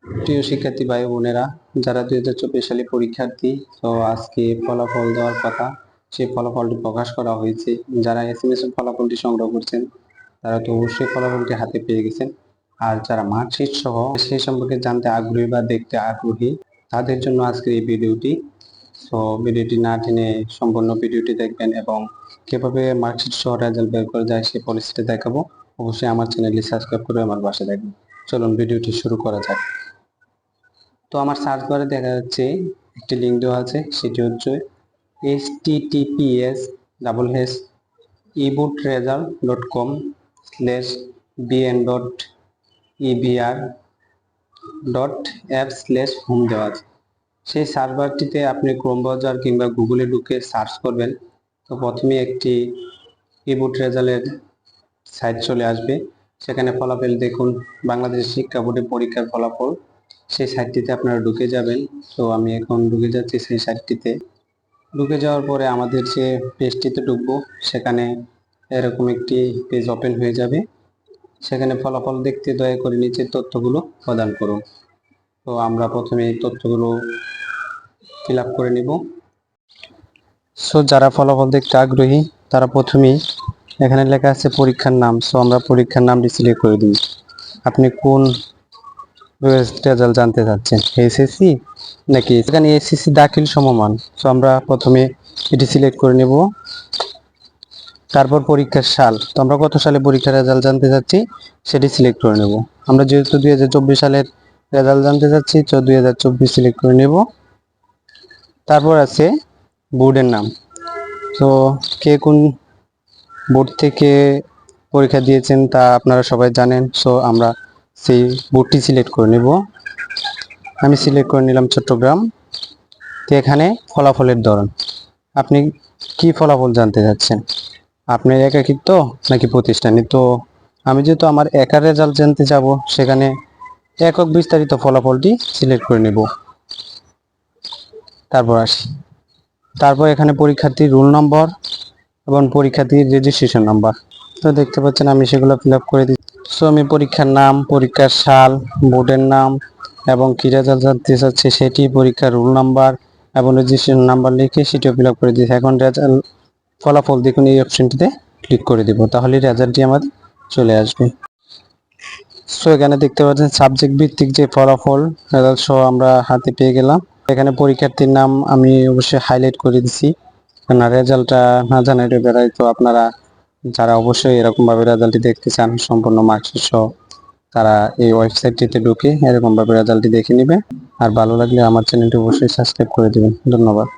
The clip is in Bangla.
প্রিয় শিক্ষার্থী ভাই বোনেরা, যারা 2024 সালে পরীক্ষার্থী, তো আজকে ফলাফল দেওয়ার কথা, সেই ফলাফলটি প্রকাশ করা হয়েছে। যারা এসএমএস এর ফলাফলটি সংগ্রহ করছেন তারা তো অবশ্যই ফলাফলটি হাতে পেয়ে গেছেন। আর যারা মার্কশিট সহ সেই সম্পর্কে জানতে আগ্রহী বা দেখতে আগ্রহী, তাদের জন্য আজকে এই ভিডিওটি। সো ভিডিওটি না টেনে সম্পূর্ণ ভিডিওটি দেখবেন এবং কিভাবে মার্কশিট সহ রেজাল্ট বের করা যায় সেই পলিসিটি দেখাবো। অবশ্যই আমার চ্যানেলটি সাবস্ক্রাইব করে আমার পাশে থাকবেন। চলুন ভিডিওটি শুরু করা যাক। তো আমার সার্চ বারে দেখা যাচ্ছে একটি লিঙ্ক দেওয়া আছে, সেটি হচ্ছে https://ebooktresult.com/bn.ebr.app/home দেওয়া আছে। সেই সার্ভারটিতে আপনি ক্রোম ব্রাউজার কিংবা গুগলে ঢুকে সার্চ করবেন। তো প্রথমে একটি ইবুট রেজাল্টের সাইট চলে আসবে, সেখানে ফলাফল দেখুন, বাংলাদেশ শিক্ষা বোর্ডের পরীক্ষার ফলাফল। সেই সাইটটিতে আপনারা ঢুকে যাবেন। তো আমি এখন ঢুকে যাচ্ছি সেই সাইটটিতে। ঢুকে যাওয়ার পরে আমাদের যে পেজটিতে ঢুকবো, সেখানে এরকম একটি পেজ ওপেন হয়ে যাবে। সেখানে ফলাফল দেখতে দয়া করে নিচের তথ্যগুলো প্রদান করুন। তো আমরা প্রথমে এই তথ্যগুলো ফিল আপ করে নিব। সো যারা ফলাফল দেখতে আগ্রহী তারা প্রথমেই এখানে লেখা আছে পরীক্ষার নাম। সো আমরা পরীক্ষার নামটি সিলেক্ট করে দিই। আপনি কোন রেজাল্ট জানতে চাচ্ছেন, এসএসসি নাকি? এখানে এসএসসি দাখিল সমমান। সো আমরা প্রথমে এটি সিলেক্ট করে নেব। তারপর পরীক্ষার সাল, তো আমরা কত সালে পরীক্ষার রেজাল্ট জানতে চাচ্ছি সেটি সিলেক্ট করে নেব। আমরা যেহেতু 2024 সালের রেজাল্ট জানতে চাচ্ছি, তো 2024 সিলেক্ট করে নেব। তারপর আছে বোর্ডের নাম। তো কে কোন বোর্ড থেকে পরীক্ষা দিয়েছেন তা আপনারা সবাই জানেন। সো আমরা সেই বোর্ডটি সিলেক্ট করে নেব। আমি সিলেক্ট করে নিলাম চট্টগ্রাম। তো এখানে ফলাফলের ধরন, আপনি কি ফলাফল জানতে চাচ্ছেন, আপনার একাকিত্ব নাকি প্রতিষ্ঠানে? তো আমি যেহেতু আমার একার রেজাল্ট জানতে যাব, সেখানে একক বিস্তারিত ফলাফলটি সিলেক্ট করে নেব। তারপর এখানে পরীক্ষার্থীর রোল নম্বর এবং পরীক্ষার্থীর রেজিস্ট্রেশন নাম্বার, তো দেখতে পাচ্ছেন আমি সেগুলো ফিল আপ করে দিচ্ছি। সো আমি পরীক্ষার নাম, পরীক্ষার সাল, বোর্ডের নাম এবং কি রেজাল্ট জানতে চাচ্ছি সেটি, পরীক্ষার রোল নাম্বার এবং রেজিস্ট্রেশন নাম্বার লিখে সেটিও ফিল আপ করে দিয়েছি। এখন রেজাল্ট ফলাফল দেখুন, এই অপশনটিতে ক্লিক করে দিব, তাহলে রেজাল্টটি আমাদের চলে আসবে। সো এখানে দেখতে পাচ্ছেন সাবজেক্ট ভিত্তিক যে ফলাফল রেজাল্ট সহ আমরা হাতে পেয়ে গেলাম। এখানে পরীক্ষার্থীর নাম আমি অবশ্যই হাইলাইট করে দিছি, না রেজাল্টটা না জানাইলে বেড়াই। তো আপনারা যারা অবশ্যই এরকমভাবে রেজাল্টটি দেখতে চান সম্পূর্ণ মার্কশিট সহ, তারা এই ওয়েবসাইটটিতে ঢুকে এরকমভাবে রেজাল্টটি দেখে নেবে। আর ভালো লাগলে আমার চ্যানেলটি অবশ্যই সাবস্ক্রাইব করে দেবেন। ধন্যবাদ।